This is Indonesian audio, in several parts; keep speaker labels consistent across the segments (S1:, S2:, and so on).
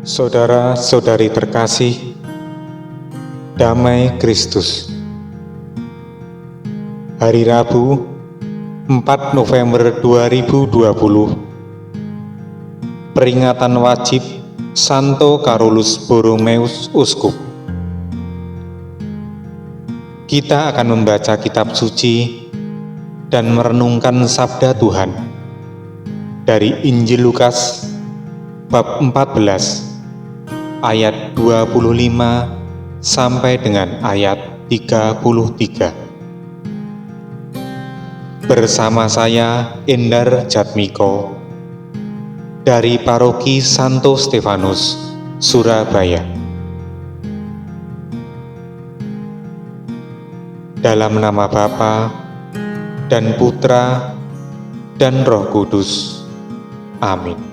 S1: Saudara-saudari terkasih, damai Kristus. Hari Rabu, 4 November 2020. Peringatan wajib Santo Carolus Borromeus Uskup. Kita akan membaca kitab suci dan merenungkan sabda Tuhan dari Injil Lukas bab 14 ayat 25 sampai dengan ayat 33. Bersama saya Endar Jatmiko dari Paroki Santo Stefanus, Surabaya. Dalam nama Bapa dan Putra dan Roh Kudus. Amin.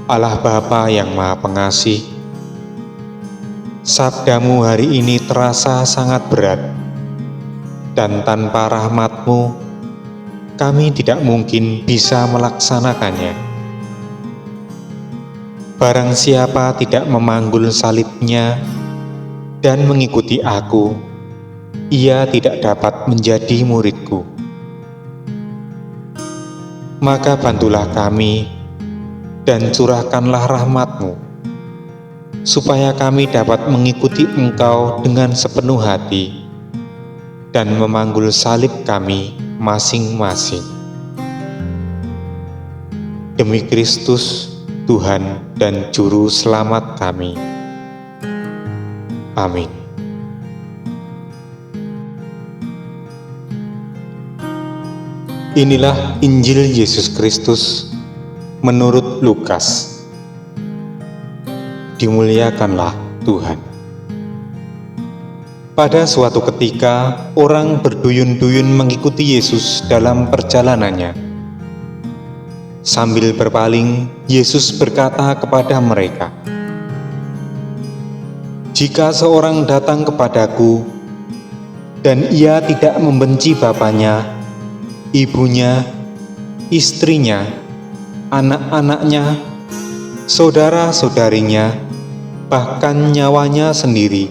S1: Allah Bapa yang Maha Pengasih, sabdamu hari ini terasa sangat berat, dan tanpa rahmat-Mu, kami tidak mungkin bisa melaksanakannya. Barang siapa tidak memanggul salibnya dan mengikuti aku, ia tidak dapat menjadi muridku. Maka bantulah kami dan curahkanlah rahmat-Mu, supaya kami dapat mengikuti Engkau dengan sepenuh hati dan memanggul salib kami masing-masing. Demi Kristus, Tuhan dan Juru Selamat kami. Amin. Inilah Injil Yesus Kristus menurut Lukas. Dimuliakanlah Tuhan. Pada suatu ketika, orang berduyun-duyun mengikuti Yesus dalam perjalanannya. Sambil berpaling, Yesus berkata kepada mereka, "Jika seorang datang kepadaku, dan ia tidak membenci bapaknya, ibunya, istrinya, anak-anaknya, saudara-saudarinya, bahkan nyawanya sendiri,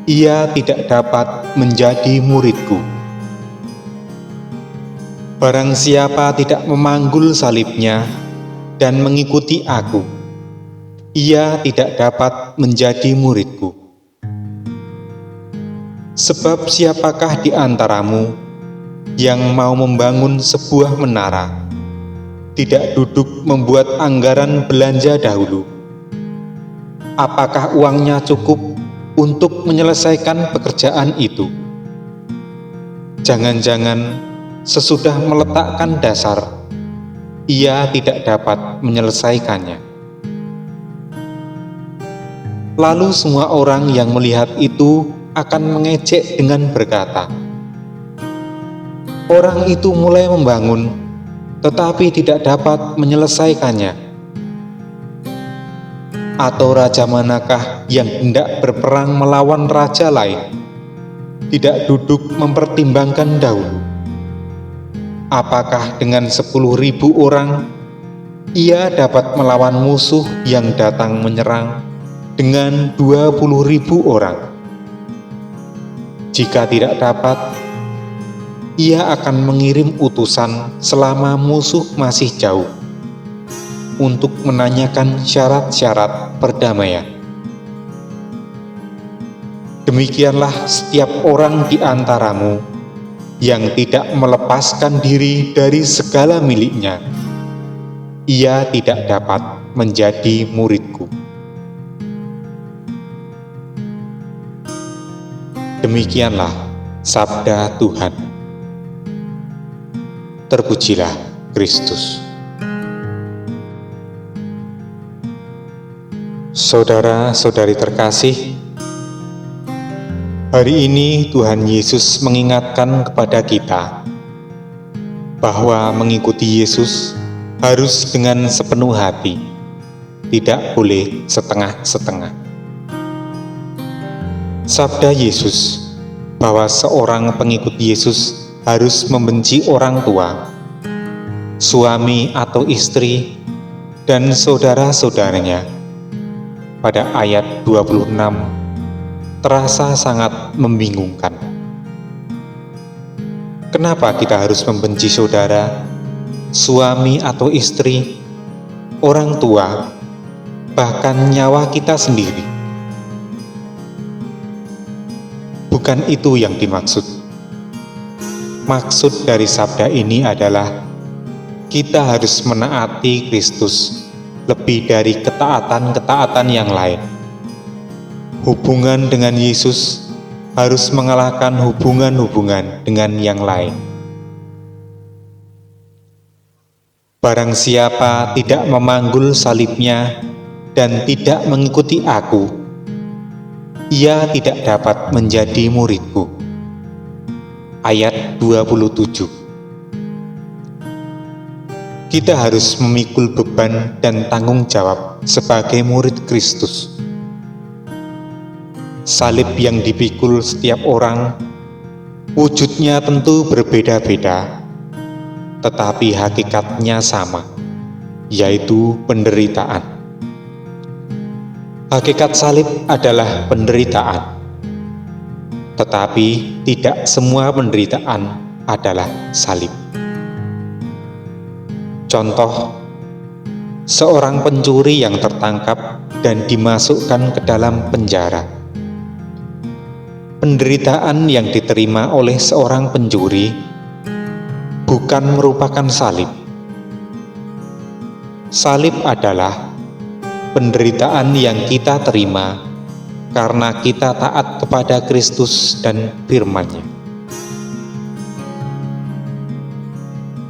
S1: ia tidak dapat menjadi muridku. Barang siapa tidak memanggul salibnya dan mengikuti aku, ia tidak dapat menjadi muridku. Sebab siapakah di antaramu yang mau membangun sebuah menara, tidak duduk membuat anggaran belanja dahulu? Apakah uangnya cukup untuk menyelesaikan pekerjaan itu? Jangan-jangan sesudah meletakkan dasar, ia tidak dapat menyelesaikannya." Lalu semua orang yang melihat itu akan mengejek dengan berkata, "Orang itu mulai membangun, tetapi tidak dapat menyelesaikannya. Atau raja manakah yang hendak berperang melawan raja lain, tidak duduk mempertimbangkan dahulu, apakah dengan 10.000 orang ia dapat melawan musuh yang datang menyerang dengan 20.000 orang? Jika tidak dapat, ia akan mengirim utusan selama musuh masih jauh, untuk menanyakan syarat-syarat perdamaian. Demikianlah setiap orang di antaramu yang tidak melepaskan diri dari segala miliknya, ia tidak dapat menjadi muridku." Demikianlah sabda Tuhan. Terpujilah Kristus. Saudara-saudari terkasih, hari ini Tuhan Yesus mengingatkan kepada kita bahwa mengikuti Yesus harus dengan sepenuh hati, tidak boleh setengah-setengah. Sabda Yesus bahwa seorang pengikut Yesus harus membenci orang tua, suami atau istri, dan saudara-saudaranya pada ayat 26 terasa sangat membingungkan. Kenapa kita harus membenci saudara, suami atau istri, orang tua, bahkan nyawa kita sendiri? Bukan itu yang dimaksud. Maksud dari sabda ini adalah kita harus menaati Kristus lebih dari ketaatan-ketaatan yang lain. Hubungan dengan Yesus harus mengalahkan hubungan-hubungan dengan yang lain. Barang siapa tidak memanggul salibnya dan tidak mengikuti aku, ia tidak dapat menjadi muridku. Ayat 27. Kita harus memikul beban dan tanggung jawab sebagai murid Kristus. Salib yang dipikul setiap orang, wujudnya tentu berbeda-beda, tetapi hakikatnya sama, yaitu penderitaan. Hakikat salib adalah penderitaan, tetapi tidak semua penderitaan adalah salib. Contoh, seorang pencuri yang tertangkap dan dimasukkan ke dalam penjara. Penderitaan yang diterima oleh seorang pencuri bukan merupakan salib. Salib adalah penderitaan yang kita terima karena kita taat kepada Kristus dan firman-Nya.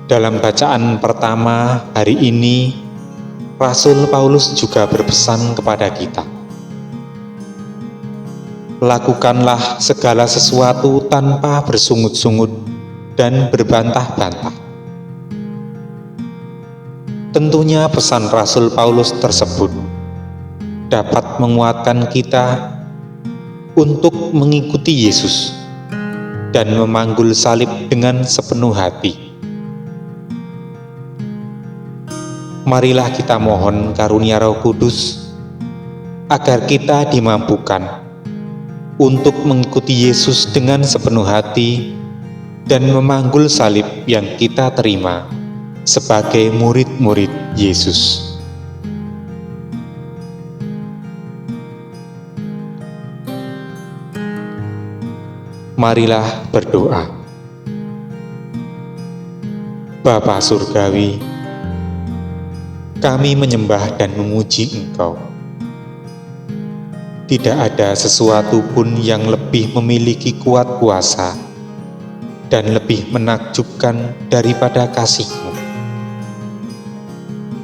S1: Dalam bacaan pertama hari ini, Rasul Paulus juga berpesan kepada kita. Lakukanlah segala sesuatu tanpa bersungut-sungut dan berbantah-bantah. Tentunya pesan Rasul Paulus tersebut dapat menguatkan kita untuk mengikuti Yesus dan memanggul salib dengan sepenuh hati. Marilah kita mohon karunia Roh Kudus agar kita dimampukan untuk mengikuti Yesus dengan sepenuh hati dan memanggul salib yang kita terima sebagai murid-murid Yesus. Marilah berdoa. Bapa Surgawi, kami menyembah dan memuji Engkau. Tidak ada sesuatu pun yang lebih memiliki kuat kuasa dan lebih menakjubkan daripada kasih-Mu.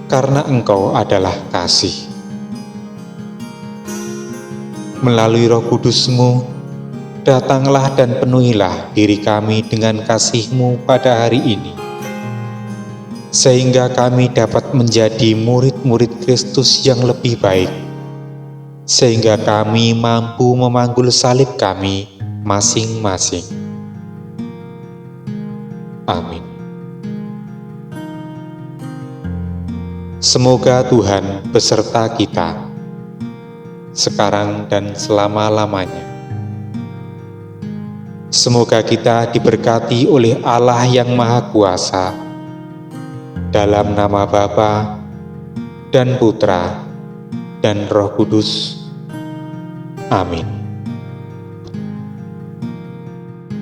S1: Karena Engkau adalah kasih. Melalui Roh Kudus-Mu, datanglah dan penuhilah diri kami dengan kasih-Mu pada hari ini, sehingga kami dapat menjadi murid-murid Kristus yang lebih baik, sehingga kami mampu memanggul salib kami masing-masing. Amin. Semoga Tuhan beserta kita, sekarang dan selama-lamanya. Semoga kita diberkati oleh Allah yang Maha Kuasa, dalam nama Bapa dan Putra dan Roh Kudus. Amin.